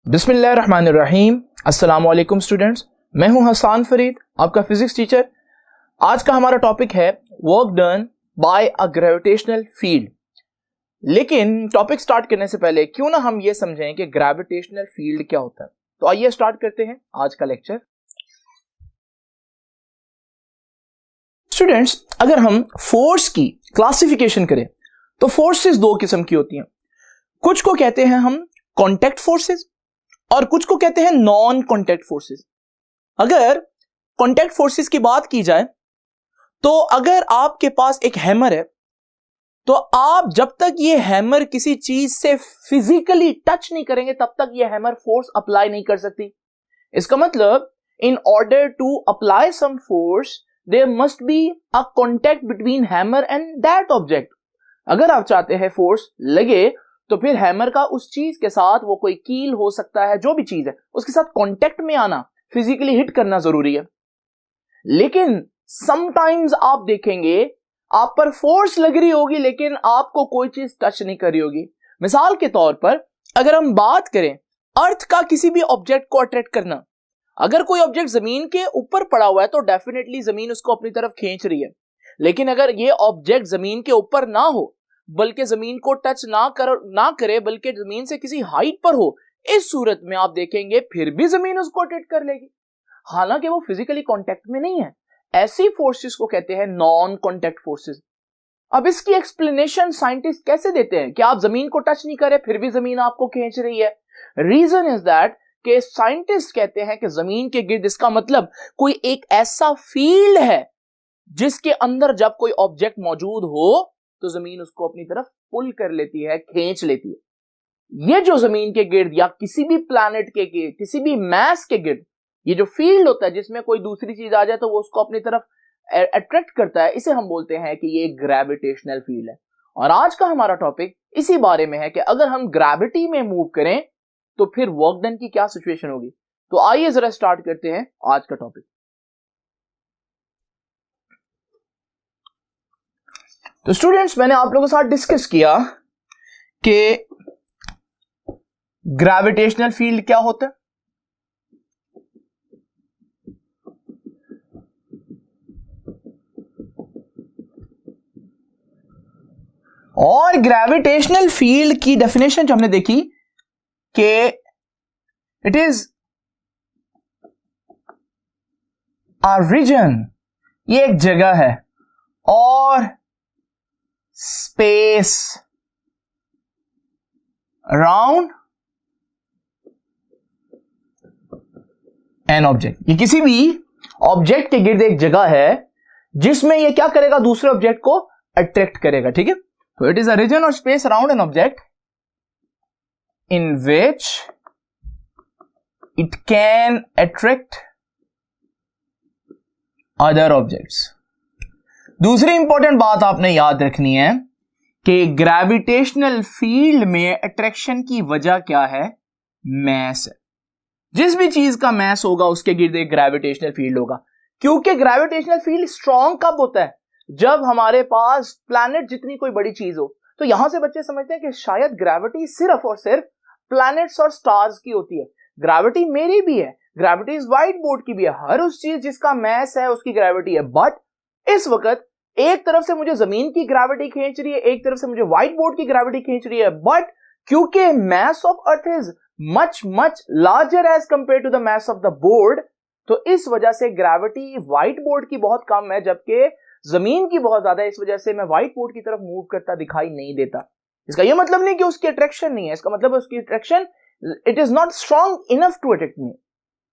बिस्मिल्लाहिर्रहमानिर्रहीम। अस्सलाम वालेकुम स्टूडेंट्स, मैं हूं हसान फरीद, आपका फिजिक्स टीचर। आज का हमारा टॉपिक है work done by a gravitational field. लेकिन टॉपिक स्टार्ट करने से पहले क्यों ना हम ये समझें कि ग्रेविटेशनल फील्ड क्या होता है। तो आइए स्टार्ट करते हैं आज का लेक्चर। स्टूडेंट्स, अगर हम फोर्स की क्लासिफिकेशन करें तो फोर्सेस दो किस्म की होती हैं। कुछ को कहते हैं हम कॉन्टैक्ट फोर्सेस और कुछ को कहते हैं नॉन कॉन्टैक्ट फोर्सेस। अगर कॉन्टैक्ट फोर्सेस की बात की जाए तो अगर आपके पास एक हैमर है तो आप जब तक ये हैमर किसी चीज से फिजिकली टच नहीं करेंगे तब तक ये हैमर फोर्स अप्लाई नहीं कर सकती। इसका मतलब in order to apply some force there must be a contact between hammer and that object. अगर आप चाहते हैं फोर्स लगे तो फिर हैमर का उस चीज के साथ, वो कोई कील हो सकता है, जो भी चीज है उसके साथ कांटेक्ट में आना, फिजिकली हिट करना जरूरी है। लेकिन समटाइम्स आप देखेंगे आप पर फोर्स लग रही होगी लेकिन आपको कोई चीज टच नहीं कर रही होगी। मिसाल के तौर पर अगर हम बात करें अर्थ का किसी भी ऑब्जेक्ट को अट्रैक्ट करना, अगर कोई ऑब्जेक्ट जमीन के ऊपर पड़ा हुआ है तो डेफिनेटली जमीन उसको अपनी तरफ खींच रही है। लेकिन अगर ये ऑब्जेक्ट जमीन के ऊपर ना हो बल्कि जमीन को टच ना करे बल्कि जमीन से किसी हाइट पर हो, इस सूरत में आप देखेंगे फिर भी जमीन उसको अट्रैक्ट कर लेगी, हालांकि वो फिजिकली कांटेक्ट में नहीं है। ऐसी फोर्सेस को कहते हैं नॉन कांटेक्ट फोर्सेस। अब इसकी एक्सप्लेनेशन साइंटिस्ट कैसे देते हैं कि आप जमीन को टच नहीं करे फिर भी जमीन आपको खींच रही है। रीजन इज दैट कि साइंटिस्ट कहते हैं कि जमीन के गिर्द, इसका मतलब कोई एक ऐसा फील्ड है जिसके अंदर जब कोई ऑब्जेक्ट मौजूद हो तो जमीन उसको अपनी तरफ पुल कर लेती है, खींच लेती है। ये जो जमीन के गिर्द या किसी भी प्लैनेट के गिर्द, किसी भी मैस के गिर्द ये जो फील्ड होता है जिसमें कोई दूसरी चीज आ जाए तो वो उसको अपनी तरफ अट्रैक्ट करता है, इसे हम बोलते हैं कि ये ग्रेविटेशनल फील्ड है। और आज का हमारा टॉपिक इसी बारे में है कि अगर हम ग्रेविटी में मूव करें तो फिर वर्क डन की क्या सिचुएशन होगी। तो आइए जरा स्टार्ट करते हैं आज का टॉपिक। तो स्टूडेंट्स, मैंने आप लोगों के साथ डिस्कस किया कि ग्रेविटेशनल फील्ड क्या होता है और ग्रेविटेशनल फील्ड की डेफिनेशन जो हमने देखी कि इट इज अ रीजन, ये एक जगह है, और स्पेस अराउंड एन ऑब्जेक्ट। ये किसी भी ऑब्जेक्ट के गिर्द एक जगह है जिसमें ये क्या करेगा, दूसरे ऑब्जेक्ट को अट्रैक्ट करेगा। ठीक है, तो इट इज अ रीजन और space around an object in which it can attract other objects. दूसरी इंपॉर्टेंट बात आपने याद रखनी है कि ग्रेविटेशनल फील्ड में अट्रैक्शन की वजह क्या है, मैस है। जिस भी चीज का मैस होगा उसके गिर्द एक ग्रेविटेशनल फील्ड होगा। क्योंकि ग्रेविटेशनल फील्ड स्ट्रॉन्ग कब होता है, जब हमारे पास प्लैनेट जितनी कोई बड़ी चीज हो। तो यहां से बच्चे समझते हैं कि शायद ग्रेविटी सिर्फ और सिर्फ प्लैनेट्स और स्टार्स की होती है। ग्रेविटी मेरी भी है, ग्रेविटी इज व्हाइट बोर्ड की भी है, हर उस चीज जिसका मैस है उसकी ग्रेविटी है। बट इस वक्त एक तरफ से मुझे जमीन की ग्रेविटी खींच रही है, एक तरफ से मुझे व्हाइट बोर्ड की ग्रेविटी खींच रही है। बट क्योंकि mass of earth is much much larger as compare to the mass of the board, तो इस वजह से ग्रेविटी व्हाइट बोर्ड की बहुत कम है जबकि जमीन की बहुत ज्यादा है। इस वजह से मैं व्हाइट बोर्ड की तरफ मूव करता दिखाई नहीं देता। इसका यह मतलब नहीं कि उसकी अट्रैक्शन नहीं है, इसका मतलब उसकी attraction, it is not strong enough to attract me.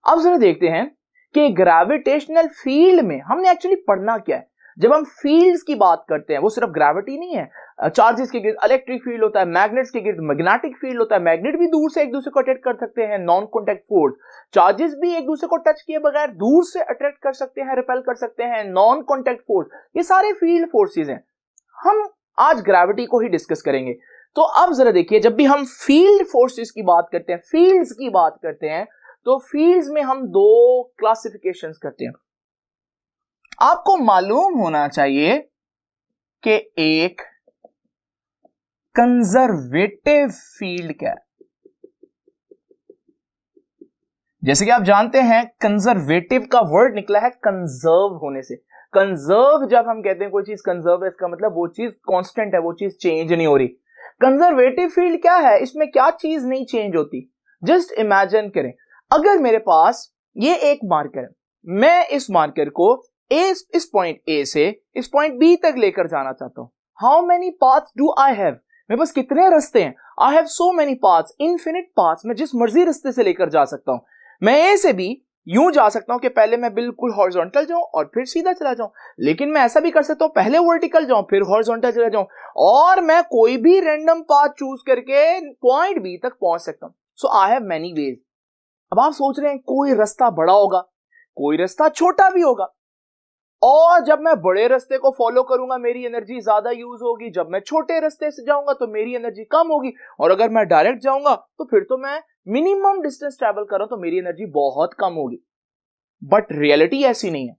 अब जरा देखते हैं कि ग्रेविटेशनल फील्ड में हमने एक्चुअली पढ़ना क्या है। जब हम फील्ड्स की बात करते हैं वो सिर्फ ग्रेविटी नहीं है, चार्जेस के गिर्द इलेक्ट्रिक फील्ड होता है, मैग्नेट्स के गिर्द मैग्नेटिक फील्ड होता है। मैग्नेट भी दूर से एक दूसरे को अट्रैक्ट कर सकते हैं, नॉन कॉन्टैक्ट फोर्स। चार्जेस भी एक दूसरे को टच किए बगैर दूर से अट्रैक्ट कर सकते हैं, रिपेल कर सकते हैं, नॉन कॉन्टैक्ट फोर्स। ये सारे फील्ड फोर्सेस हैं। हम आज ग्रेविटी को ही डिस्कस करेंगे। तो अब जरा देखिए, जब भी हम फील्ड फोर्सेस की बात करते हैं, फील्ड्स की बात करते हैं, तो फील्ड्स में हम दो क्लासिफिकेशंस करते हैं। आपको मालूम होना चाहिए कि एक कंजर्वेटिव फील्ड क्या है। जैसे कि आप जानते हैं कंजर्वेटिव का वर्ड निकला है कंजर्व होने से। कंजर्व जब हम कहते हैं कोई चीज कंजर्व है, इसका मतलब वो चीज कांस्टेंट है, वो चीज चेंज नहीं हो रही। कंजर्वेटिव फील्ड क्या है, इसमें क्या चीज नहीं चेंज होती। जस्ट इमेजिन करें, अगर मेरे पास ये एक मार्कर है, मैं इस मार्कर को इस पॉइंट ए से इस पॉइंट बी तक लेकर जाना चाहता हूं। How many paths do I have, मेरे पास कितने रास्ते हैं। I have so many paths, infinite paths, मैं जिस मर्जी रास्ते से लेकर जा सकता हूं। मैं ए से भी यूं जा सकता हूं कि पहले मैं बिल्कुल हॉरिजॉन्टल जाऊं और फिर सीधा चला जाऊं, लेकिन मैं ऐसा भी कर सकता हूं पहले वर्टिकल जाऊं फिर हॉरिजॉन्टल चला जाऊं, और मैं कोई भी रैंडम पाथ चूज करके पॉइंट बी तक पहुंच सकता हूं। सो आई हैव मेनी वेज। अब आप सोच रहे हैं कोई रास्ता बड़ा होगा, कोई रास्ता छोटा भी होगा, और जब मैं बड़े रास्ते को फॉलो करूंगा मेरी एनर्जी ज्यादा यूज होगी, जब मैं छोटे रास्ते से जाऊंगा तो मेरी एनर्जी कम होगी, और अगर मैं डायरेक्ट जाऊंगा तो फिर तो मैं मिनिमम डिस्टेंस ट्रैवल कर रहा हूं तो मेरी एनर्जी बहुत कम होगी। बट रियलिटी ऐसी नहीं है।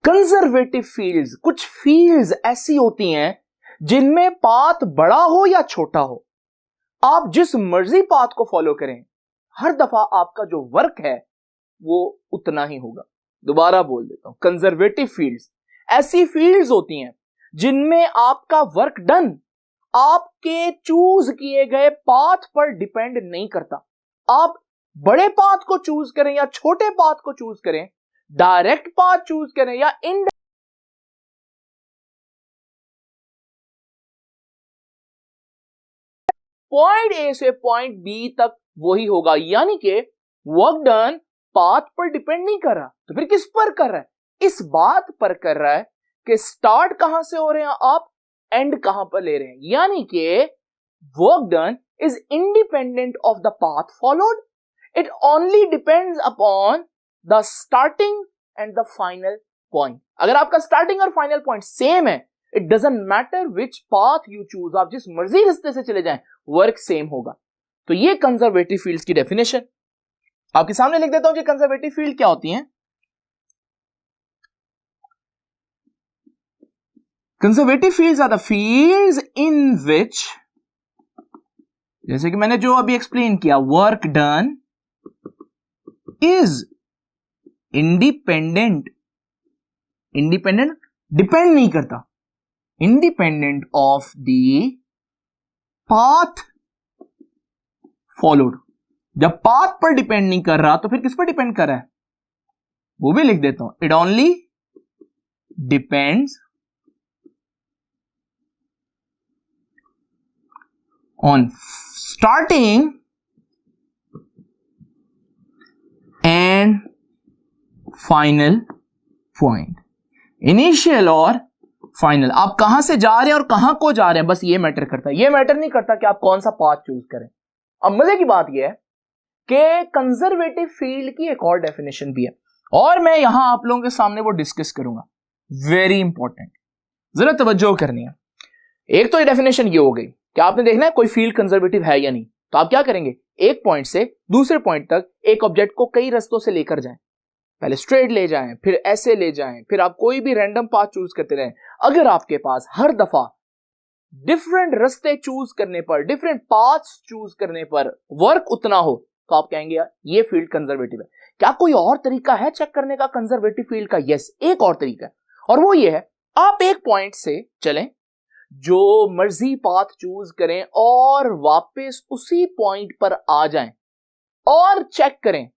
कंजर्वेटिव फील्ड्स, कुछ फील्ड्स ऐसी होती हैं जिनमें पाथ बड़ा हो या छोटा हो, आप जिस मर्जी पाथ को फॉलो करें, हर दफा आपका जो वर्क है वो उतना ही होगा। दोबारा बोल देता हूं, कंजर्वेटिव फील्ड्स ऐसी फील्ड्स होती हैं जिनमें आपका वर्क डन आपके चूज किए गए पाथ पर डिपेंड नहीं करता। आप बड़े पाथ को चूज करें या छोटे पाथ को चूज करें, डायरेक्ट पाथ चूज करें या इनडायरेक्ट, पॉइंट ए से पॉइंट बी तक वही होगा। यानी कि वर्क डन पाथ पर डिपेंड नहीं कर रहा, तो फिर किस पर कर रहा है? इस बात पर कर रहा है कि स्टार्ट कहां से हो रहे हैं आप, एंड कहां पर ले रहे हैं। यानी कि work done is independent of the path followed, it only depends upon the starting and the final point. अगर आपका स्टार्टिंग और फाइनल पॉइंट सेम है, it doesn't matter which path you choose, आप जिस मर्जी रास्ते से चले जाएं वर्क सेम होगा। तो ये कंजर्वेटिव फील्ड्स की डेफिनेशन आपके सामने लिख देता हूं कि कंजर्वेटिव फील्ड क्या होती हैं। Conservative fields are the fields in which, जैसे कि मैंने जो अभी एक्सप्लेन किया, work done is independent, independent depend नहीं करता, independent of the path followed. जब पाथ पर डिपेंड नहीं कर रहा तो फिर किस पर डिपेंड कर रहा है, वो भी लिख देता हूं, it only depends on starting and final point, initial और फाइनल। आप कहां से जा रहे हैं और कहां को जा रहे हैं, बस ये मैटर करता है। ये मैटर नहीं करता कि आप कौन सा पाथ चूज करें। अब मजे की बात यह है कि कंजर्वेटिव फील्ड की एक और डेफिनेशन भी है, और मैं यहां आप लोगों के सामने वो डिस्कस करूंगा। वेरी इंपॉर्टेंट, जरा तवज्जो करनी है। एक तो ये डेफिनेशन ये हो गई कि आपने देखना है कोई फील्ड कंजर्वेटिव है या नहीं, तो आप क्या करेंगे, एक पॉइंट से दूसरे पॉइंट तक एक ऑब्जेक्ट को कई रास्तों से लेकर जाएं। पहले स्ट्रेट ले जाएं, फिर ऐसे ले जाएं, फिर आप कोई भी रैंडम पाथ चूज करते रहें। अगर आपके पास हर दफा डिफरेंट रास्ते चूज करने पर, डिफरेंट पाथ्स चूज करने पर वर्क उतना हो, तो आप कहेंगे यार ये फील्ड कंजर्वेटिव है। क्या कोई और तरीका है चेक करने का कंजर्वेटिव फील्ड का? यस, एक और तरीका है, और वो ये है, आप एक पॉइंट से चलें, जो मर्जी पाथ चूज करें और वापस उसी पॉइंट पर आ जाएं और चेक करें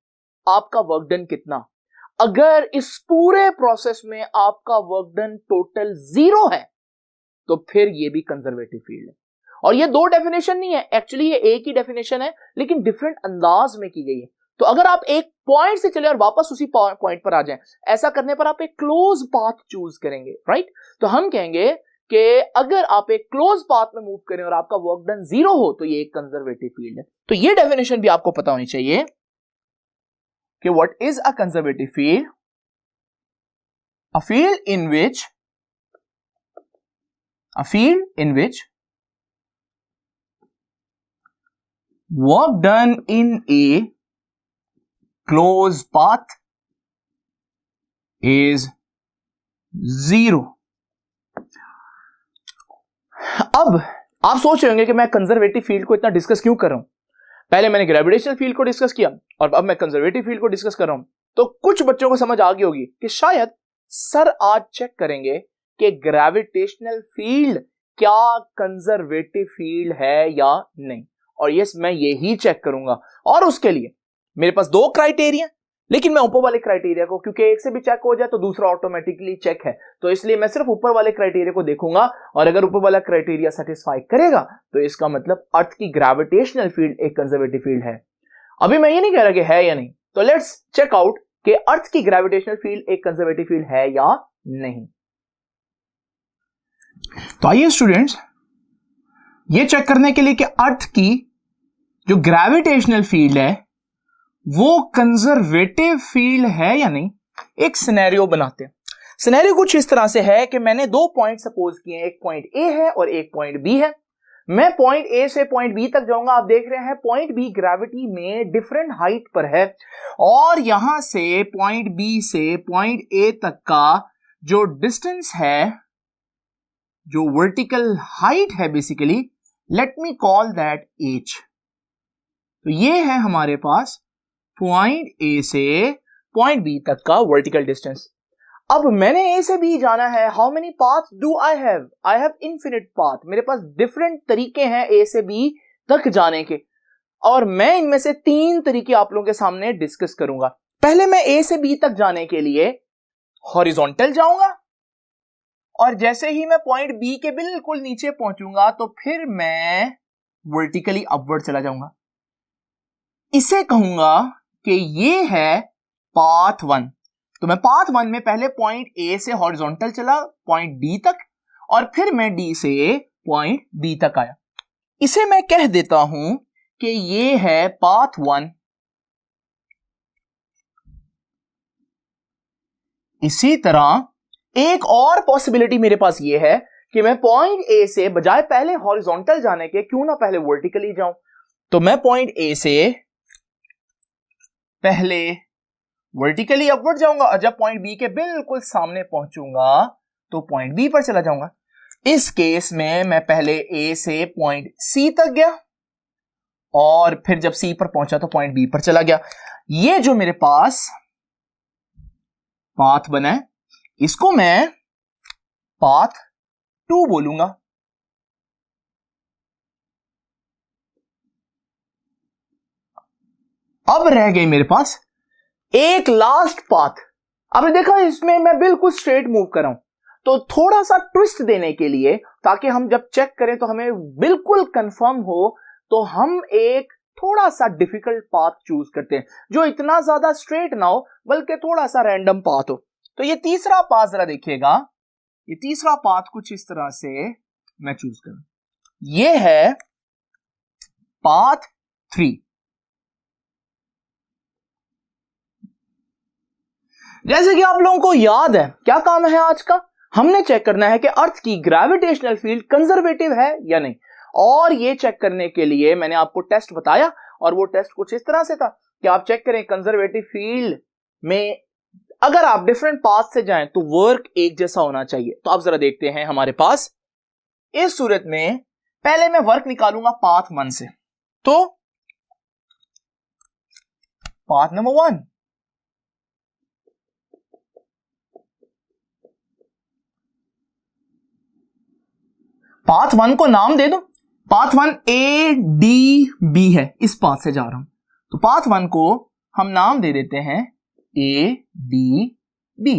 आपका वर्क डन कितना। अगर इस पूरे प्रोसेस में आपका वर्क डन टोटल 0 है तो फिर ये भी कंजर्वेटिव फील्ड है। और ये दो डेफिनेशन नहीं है, एक्चुअली ये एक ही डेफिनेशन है, लेकिन डिफरेंट अंदाज में की गई है। तो अगर आप एक पॉइंट से चले और वापस उसी पॉइंट पर आ जाएं, ऐसा करने पर आप एक क्लोज पाथ चूज करेंगे, राइट? तो हम कहेंगे कि अगर आप एक क्लोज पाथ में मूव करें और आपका वर्क डन 0 हो तो ये एक कंजर्वेटिव फील्ड है। तो ये डेफिनेशन भी आपको पता होनी चाहिए कि what is a conservative field? A field in which work done in a closed path is 0. अब आप सोच रहे होंगे कि मैं कंजर्वेटिव फील्ड को इतना डिस्कस क्यों कर रहा हूं। पहले मैंने ग्रेविटेशनल फील्ड को डिस्कस किया और अब मैं कंजर्वेटिव फील्ड को डिस्कस कर रहा हूं। तो कुछ बच्चों को समझ आ गई होगी कि शायद सर आज चेक करेंगे कि ग्रेविटेशनल फील्ड क्या कंजर्वेटिव फील्ड है या नहीं, और यस मैं यही चेक करूंगा। और उसके लिए मेरे पास दो क्राइटेरिया, लेकिन मैं ऊपर वाले क्राइटेरिया को, क्योंकि एक से भी चेक हो जाए तो दूसरा ऑटोमेटिकली चेक है, तो इसलिए मैं सिर्फ ऊपर वाले क्राइटेरिया को देखूंगा, और अगर ऊपर वाला क्राइटेरिया सेटिस्फाई करेगा तो इसका मतलब अर्थ की ग्रेविटेशनल फील्ड एक कंजर्वेटिव फील्ड है। अभी मैं ये नहीं कह रहा कि है या नहीं, तो लेट्स चेक आउट कि अर्थ की ग्रेविटेशनल फील्ड एक कंजर्वेटिव फील्ड है या नहीं। तो आइए स्टूडेंट्स, ये चेक करने के लिए कि अर्थ की जो ग्रेविटेशनल फील्ड है वो कंजर्वेटिव फील्ड है या नहीं, एक सिनेरियो बनाते हैं। सिनेरियो कुछ इस तरह से है कि मैंने दो पॉइंट सपोज किए हैं, एक पॉइंट ए है और एक पॉइंट बी है। मैं पॉइंट ए से पॉइंट बी तक जाऊंगा। आप देख रहे हैं पॉइंट बी ग्रेविटी में डिफरेंट हाइट पर है, और यहां से पॉइंट बी से पॉइंट ए तक का जो डिस्टेंस है, जो वर्टिकल हाइट है basically, let me call that H. तो ये है हमारे पास पॉइंट ए से पॉइंट बी तक का वर्टिकल डिस्टेंस। अब मैंने ए से बी जाना है। How many paths do I have? I have infinite path. मेरे पास डिफरेंट तरीके हैं ए से बी तक जाने के, और मैं इनमें से तीन तरीके आप लोगों के सामने डिस्कस करूंगा। पहले मैं ए से बी तक जाने के लिए हॉरिजॉन्टल जाऊंगा, और जैसे ही मैं पॉइंट बी के बिल्कुल नीचे पहुंचूंगा तो फिर मैं वर्टिकली अपवर्ड चला जाऊंगा। इसे कहूंगा कि ये है पाथ वन। तो मैं पाथ वन में पहले पॉइंट ए से हॉरिजॉन्टल चला पॉइंट डी तक, और फिर मैं डी से पॉइंट बी तक आया। इसे मैं कह देता हूं कि ये है पाथ वन। इसी तरह एक और पॉसिबिलिटी मेरे पास ये है कि मैं पॉइंट ए से बजाय पहले हॉरिजॉन्टल जाने के क्यों ना पहले वर्टिकली जाऊं। तो मैं पॉइंट ए से पहले वर्टिकली अपवर्ड जाऊंगा, और जब पॉइंट बी के बिल्कुल सामने पहुंचूंगा तो पॉइंट बी पर चला जाऊंगा। इस केस में मैं पहले ए से पॉइंट सी तक गया, और फिर जब सी पर पहुंचा तो पॉइंट बी पर चला गया। ये जो मेरे पास पाथ बना है, इसको मैं पाथ 2 बोलूंगा। अब रह गई मेरे पास एक लास्ट पाथ। आपने देखा इसमें मैं बिल्कुल स्ट्रेट मूव कर रहा हूं, तो थोड़ा सा ट्विस्ट देने के लिए, ताकि हम जब चेक करें तो हमें बिल्कुल कंफर्म हो, तो हम एक थोड़ा सा डिफिकल्ट पाथ चूज करते हैं, जो इतना ज्यादा स्ट्रेट ना हो बल्कि थोड़ा सा रैंडम पाथ हो। तो ये तीसरा पाथ जरा देखिएगा, ये तीसरा पाथ कुछ इस तरह से मैं चूज करूं। ये है पाथ 3। जैसे कि आप लोगों को याद है, क्या काम है आज का? हमने चेक करना है कि अर्थ की ग्रेविटेशनल फील्ड कंजर्वेटिव है या नहीं। और ये चेक करने के लिए मैंने आपको टेस्ट बताया, और वो टेस्ट कुछ इस तरह से था कि आप चेक करें कंजर्वेटिव फील्ड में अगर आप डिफरेंट पाथ से जाएं तो वर्क एक जैसा होना चाहिए। तो आप जरा देखते हैं हमारे पास इस सूरत में पहले मैं वर्क निकालूंगा पाथ 1 से। तो पाथ नंबर 1, पाथ 1 को नाम दे दो। पाथ 1 ए डी बी है, इस पाथ से जा रहा हूं, तो पाथ 1 को हम नाम दे देते हैं ए डी बी।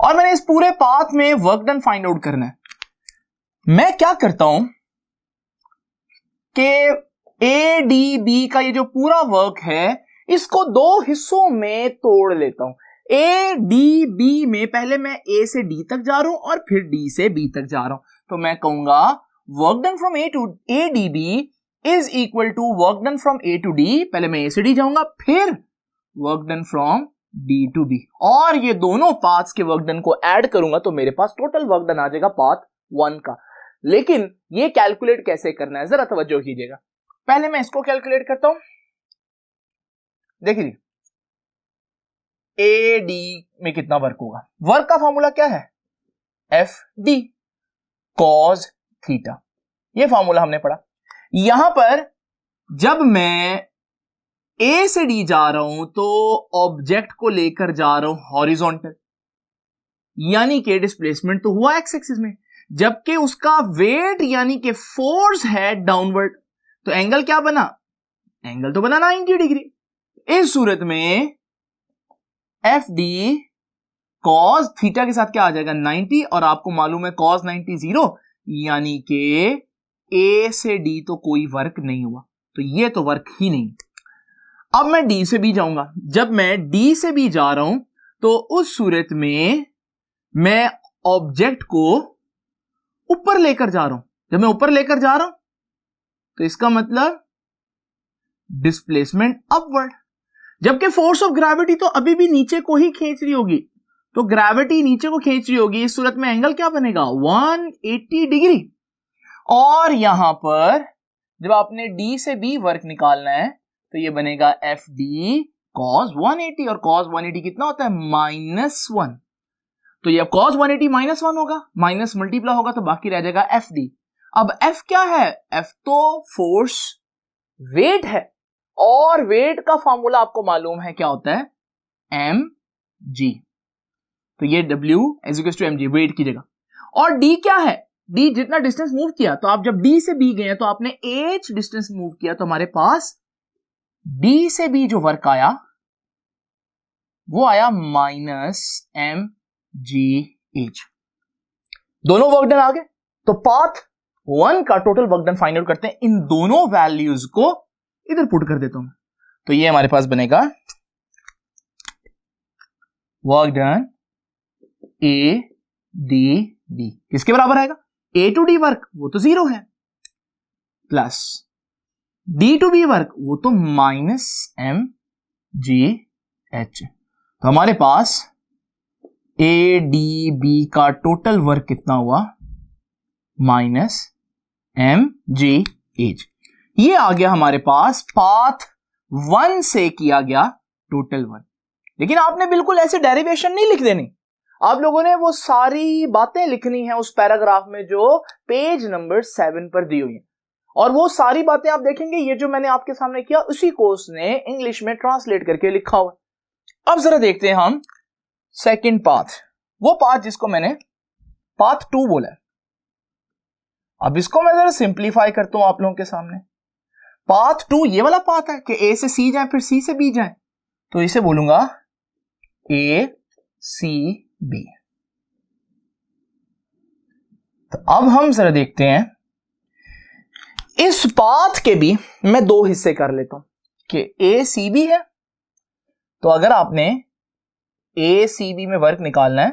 और मैंने इस पूरे पाथ में वर्क डन फाइंड आउट करना है। मैं क्या करता हूं कि ए डी बी का ये जो पूरा वर्क है, इसको दो हिस्सों में तोड़ लेता हूं। ए डी बी में पहले मैं ए से डी तक जा रहा हूं और फिर डी से बी तक जा रहा हूं, तो मैं कहूंगा work done from A to A D B is equal to work done from A to D. पहले मैं ए से डी जाऊंगा, फिर work done from D to B, और ये दोनों पाथ्स के वर्क डन को ऐड करूंगा तो मेरे पास टोटल वर्क डन आ जाएगा पाथ 1 का। लेकिन ये कैलकुलेट कैसे करना है, जरा तवज्जो कीजिएगा। पहले मैं इसको कैलकुलेट करता हूं। देखिए ए डी में कितना वर्क होगा। वर्क का फॉर्मूला क्या है? एफ डी कॉज थीटा, ये फॉर्मूला हमने पढ़ा। यहां पर जब मैं ए से डी जा रहा हूं तो ऑब्जेक्ट को लेकर जा रहा हूं हॉरिजॉन्टल, यानी कि डिस्प्लेसमेंट तो हुआ एक्स एक्सिस में, जबकि उसका वेट यानी कि फोर्स है डाउनवर्ड। तो एंगल क्या बना? एंगल तो बना 90 डिग्री। इस सूरत में एफ डी कॉस थीटा के साथ क्या आ जाएगा? 90, और आपको मालूम है कॉस 90 0, यानी कि ए से डी तो कोई वर्क नहीं हुआ, तो ये तो वर्क ही नहीं। अब मैं डी से बी जाऊंगा। जब मैं डी से बी जा रहा हूं तो उस सूरत में मैं ऑब्जेक्ट को ऊपर लेकर जा रहा हूं। जब मैं ऊपर लेकर जा रहा हूं तो इसका मतलब डिस्प्लेसमेंट अपवर्ड, जबकि फोर्स ऑफ ग्रेविटी तो अभी भी नीचे को ही खींच रही होगी, तो ग्रेविटी नीचे को खींच रही होगी। इस सूरत में एंगल क्या बनेगा? 180 डिग्री। और यहां पर जब आपने डी से बी वर्क निकालना है तो ये बनेगा एफ डी कॉस 180, और कॉस 180 कितना होता है? -1। तो ये कॉस 180 -1 होगा, माइनस मल्टीप्लाई होगा तो बाकी रह जाएगा एफ डी। अब एफ क्या है? एफ तो फोर्स वेट है, और वेट का फॉर्मूला आपको मालूम है क्या होता है? M G. तो ये W = mg, वेट की जगह। और D क्या है? D जितना डिस्टेंस मूव किया, तो आप जब D से B गए तो आपने h डिस्टेंस मूव किया, तो हमारे पास D से B जो वर्क आया वो आया -mgh। दोनों वर्क डन आ गए। तो पाथ 1 का total work done find out करते हैं। इन दोनों वैल्यूज को इधर पुट कर देता हूं। तो ये हमारे पास बनेगा work done A D D किसके बराबर आएगा? ए टू डी वर्क वो तो 0 है, plus D to B work वो तो -mgh। तो हमारे पास ए डी बी का टोटल वर्क कितना हुआ? -mgh। ये आ गया हमारे पास पाथ 1 से किया गया टोटल वर्क। लेकिन आपने बिल्कुल ऐसे डेरिवेशन नहीं लिख देनी, आप लोगों ने वो सारी बातें लिखनी है उस पैराग्राफ में जो पेज नंबर 7 पर दी हुई है। और वो सारी बातें आप देखेंगे, ये जो मैंने आपके सामने किया उसी को उसने इंग्लिश में ट्रांसलेट करके लिखा हुआ। अब जरा देखते हैं हम सेकंड पाथ, वो पाथ जिसको मैंने पाथ 2 बोला है। अब इसको मैं जरा सिंप्लीफाई करता हूं आप लोगों के सामने। पाथ 2 ये वाला पाथ है कि ए से सी जाए फिर सी से बी जाए, तो इसे बोलूंगा ए सी बी। तो अब हम जरा देखते हैं इस पाथ के भी मैं 2 हिस्से कर लेता हूं कि ए सी बी है। तो अगर आपने ए सी बी में वर्क निकालना है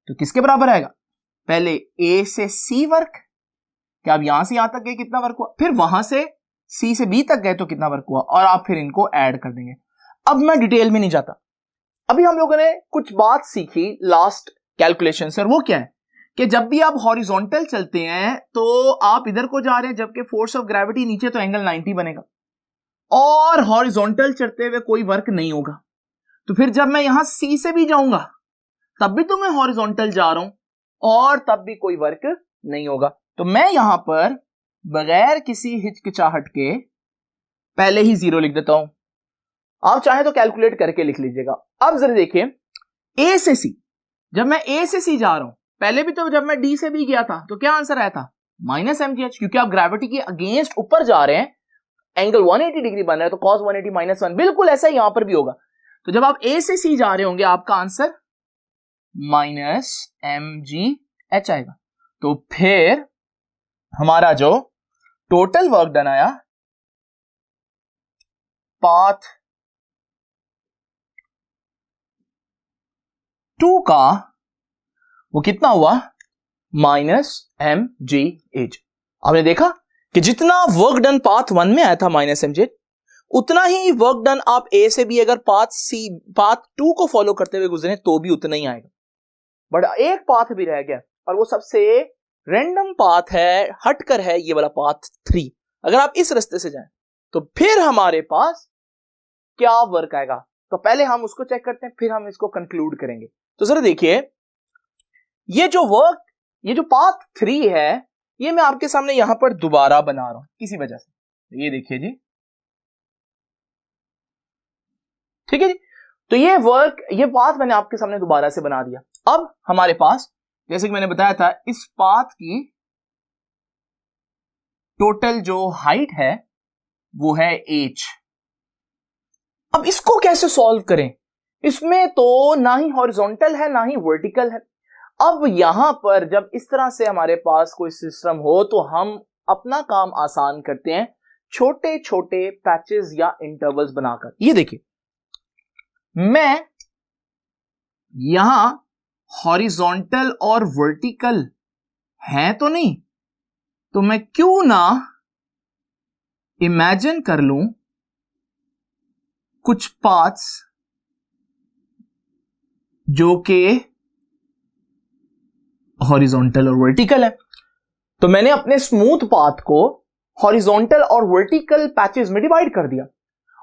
तो किसके बराबर आएगा? पहले ए से सी वर्क, क्या अब यहां से यहां तक गए कितना वर्क हुआ, फिर वहां से सी से बी तक गए तो कितना वर्क हुआ, और आप फिर इनको ऐड कर देंगे। अब मैं डिटेल में नहीं जाता, अभी हम लोगों ने कुछ बात सीखी लास्ट कैलकुलेशन सर, वो क्या है कि जब भी आप हॉरिजॉन्टल चलते हैं तो आप इधर को जा रहे हैं, जबकि फोर्स ऑफ ग्रेविटी नीचे, तो एंगल 90 बनेगा, और हॉरिजॉन्टल चलते हुए कोई वर्क नहीं होगा। तो फिर जब मैं यहां सी से भी जाऊंगा तब भी तो मैं हॉरिजॉन्टल जा रहा हूं, और तब भी कोई वर्क नहीं होगा। तो मैं यहां पर बगैर किसी हिचकिचाहट के पहले ही 0 लिख देता हूं। आप चाहे तो कैलकुलेट करके लिख लीजिएगा। अब जरा देखिए ए से सी, जब मैं ए से सी जा रहा हूं, पहले भी तो जब मैं डी से बी गया था तो क्या आंसर आया था? -mgh, क्योंकि आप ग्रेविटी के अगेंस्ट ऊपर जा रहे हैं, एंगल 180 डिग्री बन रहा है, तो cos 180 -1, बिल्कुल ऐसा ही यहां पर भी होगा। तो जब आप ए से सी जा रहे होंगे आपका आंसर -mgh आएगा। तो फिर हमारा जो टोटल वर्क डन आया पाथ 2 का, वो कितना हुआ? -mgh। आपने देखा कि जितना वर्क डन पाथ 1 में आया था -mgh, उतना ही वर्क डन आप ए से भी अगर पाथ 2 को फॉलो करते हुए गुजरे तो भी उतना ही आएगा। बट एक पाथ भी रह गया, और वो सबसे रैंडम पाथ है, हटकर है, ये वाला पाथ 3। अगर आप इस रास्ते से जाएं तो फिर हमारे पास क्या वर्क आएगा, तो पहले हम उसको चेक करते हैं, फिर हम इसको कंक्लूड करेंगे। तो जरा देखिए, ये जो पाथ 3 है, ये मैं आपके सामने यहां पर दोबारा बना रहा हूं किसी वजह से। ये देखिए जी, ठीक है जी। तो ये पाथ मैंने आपके सामने दोबारा से बना दिया। अब हमारे पास जैसे कि मैंने बताया था, इस पाथ की टोटल जो हाइट है वो है h। अब इसको कैसे सॉल्व करें? इसमें तो ना ही हॉरिजॉन्टल है ना ही वर्टिकल है। अब यहां पर जब इस तरह से हमारे पास कोई सिस्टम हो तो हम अपना काम आसान करते हैं छोटे छोटे पैचेस या इंटरवल्स बनाकर। ये देखिए, मैं यहां हॉरिजॉन्टल और वर्टिकल है तो नहीं, तो मैं क्यों ना इमेजिन कर लूं कुछ पाथ्स जो कि हॉरिजॉन्टल और वर्टिकल है। तो मैंने अपने स्मूथ पाथ को हॉरिजॉन्टल और वर्टिकल पैचेस में डिवाइड कर दिया,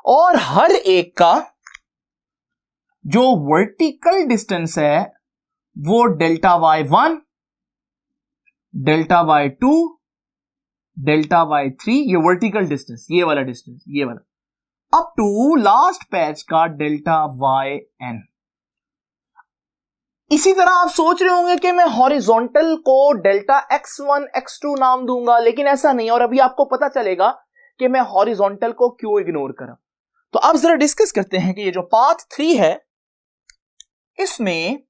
और हर एक का जो वर्टिकल डिस्टेंस है वो delta y1, delta y2, delta y3, ये वर्टिकल डिस्टेंस, ये वाला डिस्टेंस, ये वाला, अप टू लास्ट पैच का डेल्टा yn। इसी तरह आप सोच रहे होंगे कि मैं हॉरिजॉन्टल को डेल्टा x1 x2 नाम दूंगा, लेकिन ऐसा नहीं, और अभी आपको पता चलेगा कि मैं हॉरिजॉन्टल को क्यों इग्नोर करा। तो अब जरा डिस्कस करते हैं कि ये जो पाथ 3 है इसमें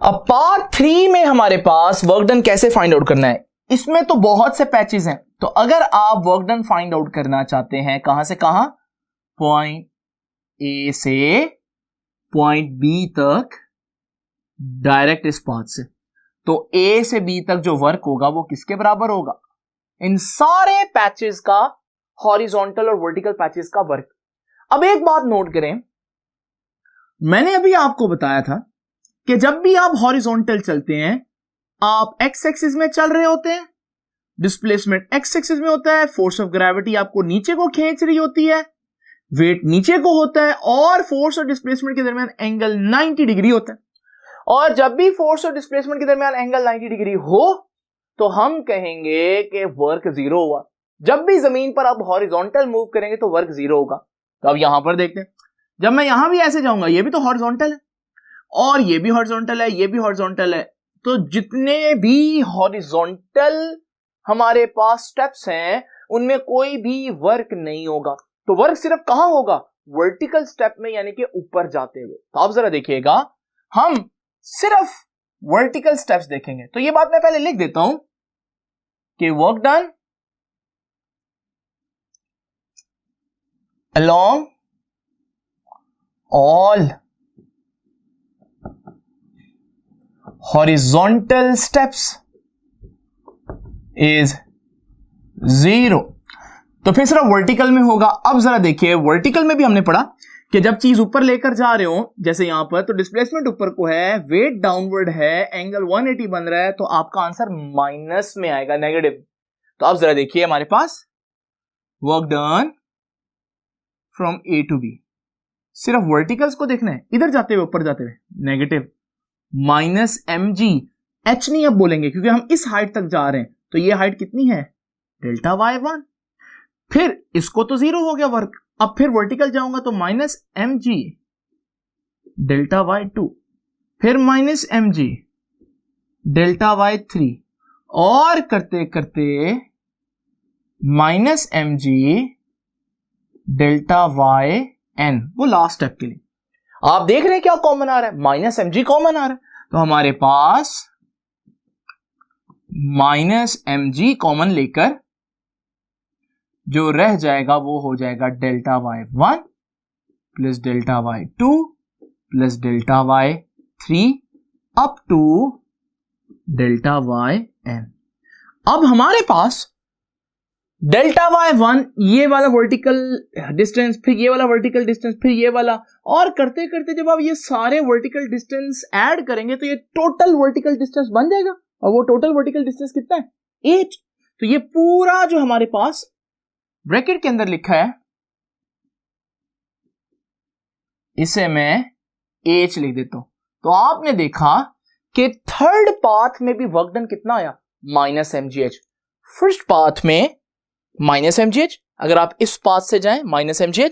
अब पार्ट 3 में हमारे पास वर्क डन कैसे फाइंड आउट करना है। इसमें तो बहुत से पैचेस हैं, तो अगर आप वर्क डन फाइंड आउट करना चाहते हैं कहां से कहां, पॉइंट ए से पॉइंट बी तक डायरेक्ट इस पाथ से, तो ए से बी तक जो वर्क होगा वो किसके बराबर होगा, इन सारे पैचेस का, हॉरिजॉन्टल और वर्टिकल पैचेस का वर्क। अब एक बात नोट करें, मैंने अभी आपको बताया था कि जब भी आप हॉरिजॉन्टल चलते हैं आप एक्स एक्सिस में चल रहे होते हैं, डिस्प्लेसमेंट एक्स एक्सिस में होता है, फोर्स ऑफ ग्रेविटी आपको नीचे को खींच रही होती है, वेट नीचे को होता है, और फोर्स और डिस्प्लेसमेंट के दरमियान एंगल 90 डिग्री होता है। और जब भी फोर्स और डिस्प्लेसमेंट के दरमियान एंगल 90 डिग्री हो तो हम कहेंगे कि वर्क जीरो हुआ। जब भी जमीन पर आप हॉरिजॉन्टल मूव करेंगे तो वर्क जीरो होगा। तो अब यहां पर देखते हैं, जब मैं यहां भी ऐसे जाऊंगा, ये भी तो हॉरिजॉन्टल है और ये भी हॉरिजॉन्टल है, ये भी हॉरिजॉन्टल है, तो जितने भी हॉरिजॉन्टल हमारे पास स्टेप्स हैं उनमें कोई भी वर्क नहीं होगा। तो वर्क सिर्फ कहां होगा, वर्टिकल स्टेप में, यानी कि ऊपर जाते हुए। तो आप जरा देखिएगा, हम सिर्फ वर्टिकल स्टेप्स देखेंगे। तो ये बात मैं पहले लिख देता हूं कि work done along all horizontal steps is 0। तो फिर सिर्फ वर्टिकल में होगा। अब जरा देखिए, वर्टिकल में भी हमने पढ़ा कि जब चीज ऊपर लेकर जा रहे हो, जैसे यहां पर, तो डिस्प्लेसमेंट ऊपर को है, वेट डाउनवर्ड है, एंगल 180 बन रहा है, तो आपका आंसर माइनस में आएगा, नेगेटिव। तो अब जरा देखिए, हमारे पास work done from A to B, सिर्फ वर्टिकल्स को देखना है, इधर जाते हुए ऊपर जाते हुए, नेगेटिव माइनस mg, h नहीं अब बोलेंगे क्योंकि हम इस हाइट तक जा रहे हैं, तो ये हाइट कितनी है, डेल्टा y1। फिर इसको तो जीरो हो गया वर्क। अब फिर वर्टिकल जाऊंगा तो माइनस mg डेल्टा y2, फिर माइनस mg डेल्टा y3, और करते करते माइनस mg डेल्टा yn, वो लास्ट स्टेप के लिए। आप देख रहे हैं क्या कॉमन आ रहा है, माइनस mg कॉमन आ रहा है, तो हमारे पास माइनस mg कॉमन लेकर जो रह जाएगा वो हो जाएगा delta y1 plus delta y2 plus delta y3 up to delta yn। अब हमारे पास डेल्टा y1, ये वाला वर्टिकल डिस्टेंस, फिर ये वाला वर्टिकल डिस्टेंस, फिर ये वाला, और करते करते जब आप ये सारे वर्टिकल डिस्टेंस ऐड करेंगे तो ये टोटल वर्टिकल डिस्टेंस बन जाएगा। और वो टोटल वर्टिकल डिस्टेंस कितना है, h। तो ये पूरा जो हमारे पास ब्रैकेट के अंदर लिखा है, इसे मैं h लिख देता हूं। तो आपने देखा कि थर्ड पाथ में भी वर्क डन कितना आया, माइनस mgh। फर्स्ट पाथ में माइनस mgh, अगर आप इस पाथ से जाएं माइनस mgh,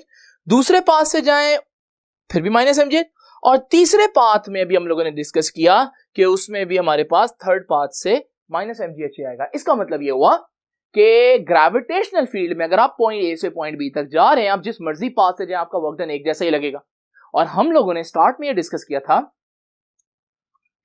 दूसरे पाथ से जाएं फिर भी माइनस mgh, और तीसरे पाथ में भी हम लोगों ने डिस्कस किया कि उसमें भी हमारे पास थर्ड पाथ से माइनस mgh आएगा। इसका मतलब यह हुआ कि ग्रेविटेशनल फील्ड में अगर आप पॉइंट ए से पॉइंट बी तक जा रहे हैं, आप जिस मर्जी पाथ से जाएं, आपका वर्क डन एक जैसा ही लगेगा। और हम लोगों ने स्टार्ट में यह डिस्कस किया था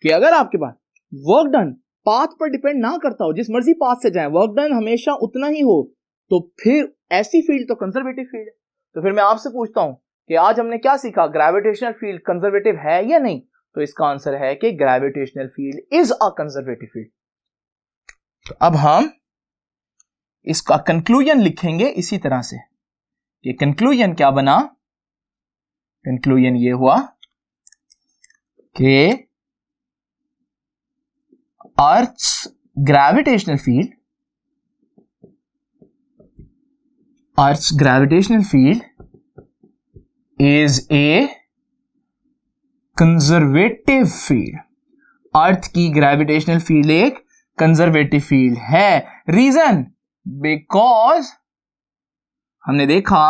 कि अगर आपके पास वर्क डन पाथ पर डिपेंड ना करता हो, जिस मर्जी पाथ से जाएं, वर्क डन हमेशा उतना ही हो, तो फिर ऐसी फील्ड तो कंजर्वेटिव फील्ड है। तो फिर मैं आपसे पूछता हूं कि आज हमने क्या सीखा, ग्रेविटेशनल फील्ड कंजर्वेटिव है या नहीं? तो इसका आंसर है कि gravitational field is a conservative field. तो अब हम इसका कंक्लूजन लिखेंगे इसी तरह से कि कंक्लूजन क्या बना, कंक्लूजन ये हुआ कि earth's gravitational field is a conservative field. Earth की ग्रेविटेशनल फील्ड एक कंजर्वेटिव फील्ड है। रीजन, बिकॉज हमने देखा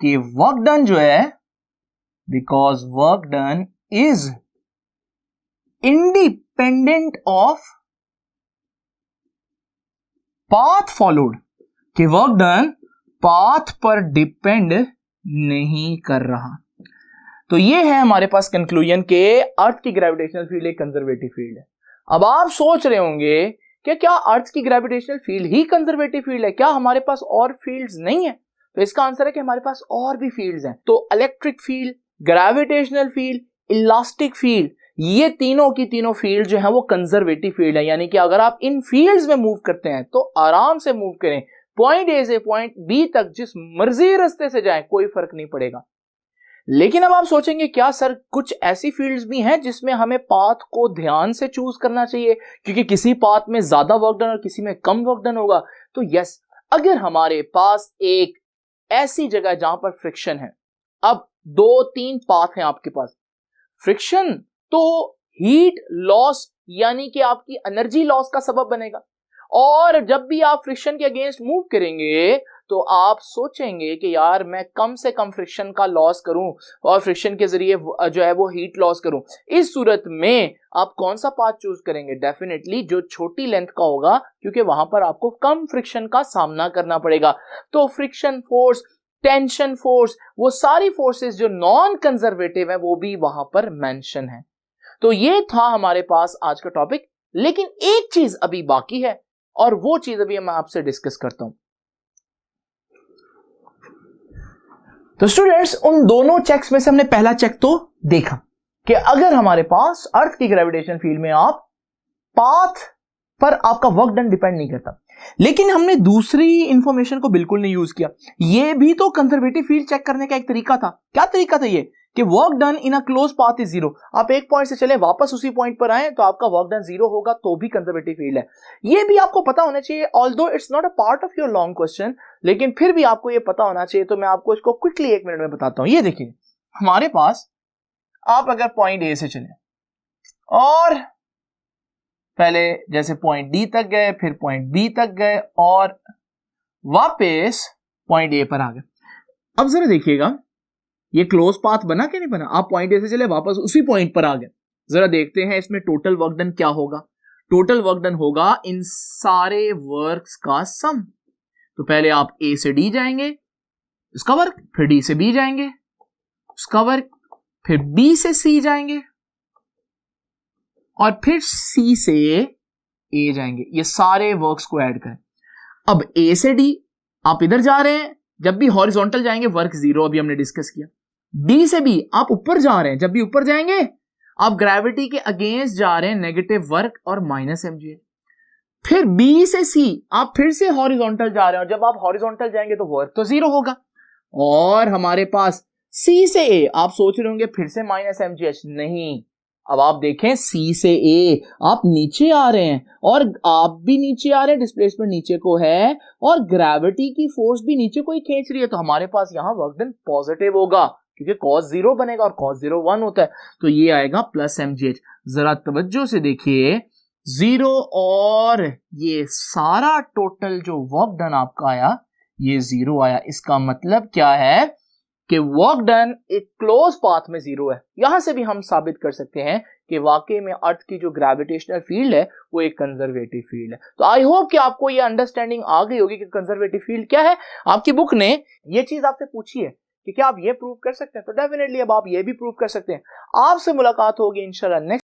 कि वर्क डन जो है, because work done is independent of path followed, कि वर्क डन पाथ पर डिपेंड नहीं कर रहा। तो ये है हमारे पास कंक्लूजन के अर्थ की ग्रेविटेशनल फील्ड एक कंजर्वेटिव फील्ड है। अब आप सोच रहे होंगे कि क्या अर्थ की ग्रेविटेशनल फील्ड ही कंजर्वेटिव फील्ड है, क्या हमारे पास और फील्ड्स नहीं है? तो इसका आंसर है कि हमारे पास और भी फील्ड्स हैं। तो electric field, gravitational field, elastic field, ये तीनों की तीनों फील्ड जो है वो कंजर्वेटिव फील्ड है। यानी कि अगर आप इन फील्ड्स में मूव करते हैं तो आराम से मूव करें, पॉइंट ए से पॉइंट बी तक जिस मर्जी रास्ते से जाएं, कोई फर्क नहीं पड़ेगा। लेकिन अब आप सोचेंगे क्या सर कुछ ऐसी फील्ड्स भी हैं जिसमें हमें पाथ को ध्यान से चूज करना चाहिए, क्योंकि किसी पाथ में ज्यादा वर्क डन और किसी में कम वर्क डन होगा? तो यस, अगर हमारे पास एक ऐसी जगह जहां पर फ्रिक्शन है, अब 2-3 पाथ हैं आपके पास, फ्रिक्शन तो हीट लॉस यानी कि आपकी एनर्जी लॉस का सबब बनेगा, और जब भी आप फ्रिक्शन के अगेंस्ट मूव करेंगे तो आप सोचेंगे कि यार मैं कम से कम फ्रिक्शन का लॉस करूं और फ्रिक्शन के जरिए जो है वो हीट लॉस करूं। इस सूरत में आप कौन सा पाथ चूज करेंगे? डेफिनेटली जो छोटी लेंथ का होगा, क्योंकि वहां पर आपको कम फ्रिक्शन का सामना करना पड़ेगा। तो फ्रिक्शन फोर्स, टेंशन फोर्स, वो सारी फोर्सेस जो नॉन कंजर्वेटिव है वो भी वहां पर मेंशन है। तो ये था हमारे पास आज का टॉपिक। लेकिन एक चीज अभी बाकी है और वो चीज अभी मैं आपसे डिस्कस करता हूं। तो स्टूडेंट्स, उन दोनों चेक्स में से हमने पहला चेक तो देखा कि अगर हमारे पास अर्थ की ग्रेविटेशन फील्ड में आप पाथ पर आपका वर्क डन डिपेंड नहीं करता, लेकिन हमने दूसरी इंफॉर्मेशन को बिल्कुल नहीं यूज किया। यह भी तो कंजर्वेटिव फील्ड चेक करने का एक तरीका था। क्या तरीका था ये? कि work done in a close path is zero. आप एक पॉइंट से चले वापस उसी पॉइंट पर आए तो आपका वर्क डन जीरो होगा, तो भी कंजर्वेटिव फील्ड है। ये भी आपको पता होना चाहिए, although it's not a part of your long question, लेकिन फिर भी आपको ये पता होना चाहिए। तो मैं आपको इसको क्विकली 1 मिनट में बताता हूं। ये देखिए, हमारे पास आप अगर पॉइंट ए से चले और पहले जैसे पॉइंट डी तक गए, फिर पॉइंट बी तक गए और वापस पॉइंट ए पर आ गए। अब जरा देखिएगा ये क्लोज पाथ बना कि नहीं बना? आप पॉइंट ए से चले वापस उसी पॉइंट पर आ गए। जरा देखते हैं इसमें टोटल वर्क डन क्या होगा। टोटल वर्क डन होगा इन सारे वर्क्स का सम। तो पहले आप ए से डी जाएंगे, उसका वर्क, फिर डी से बी जाएंगे, उसका वर्क, फिर बी से सी जाएंगे और फिर सी से ए जाएंगे। ये सारे वर्क्स को ऐड करें। अब ए से डी आप इधर जा रहे हैं, जब भी हॉरिजॉन्टल जाएंगे वर्क जीरो, अभी हमने डिस्कस किया। डी से बी आप ऊपर जा रहे हैं, जब भी ऊपर जाएंगे आप ग्रेविटी के अगेंस्ट जा रहे हैं, नेगेटिव वर्क और माइनस mgh। फिर बी से सी आप फिर से हॉरिजॉन्टल जा रहे हैं, और जब आप हॉरिजॉन्टल जाएंगे तो वर्क तो जीरो होगा। और हमारे पास सी से ए आप सोच रहे होंगे फिर से माइनस mgh, नहीं। अब आप देखें सी से ए आप नीचे आ रहे हैं और आप भी नीचे आ रहे हैं, डिस्प्लेसमेंट नीचे को है और ग्रेविटी की फोर्स भी नीचे को ही खींच रही है, तो हमारे पास यहां वर्क डन पॉजिटिव होगा। क्योंकि cos 0 बनेगा और cos 0 1 होता है, तो ये आएगा प्लस mgh। जरा तवज्जो से देखिए, 0 और ये सारा टोटल जो वर्क डन आपका आया ये 0 आया। इसका मतलब क्या है कि वर्क डन एक क्लोज पाथ में 0 है। यहां से भी हम साबित कर सकते हैं कि वाकई में अर्थ की जो ग्रेविटेशनल फील्ड है वो एक कंजर्वेटिव फील्ड है। तो आई होप कि आपको ये अंडरस्टैंडिंग आ गई होगी कि कंजर्वेटिव फील्ड क्या है। आपकी बुक ने ये चीज आपसे पूछी है कि क्या आप ये प्रूव कर सकते हैं, तो डेफिनेटली अब आप ये भी प्रूव कर सकते हैं। आपसे मुलाकात होगी इंशाल्लाह नेक्स्ट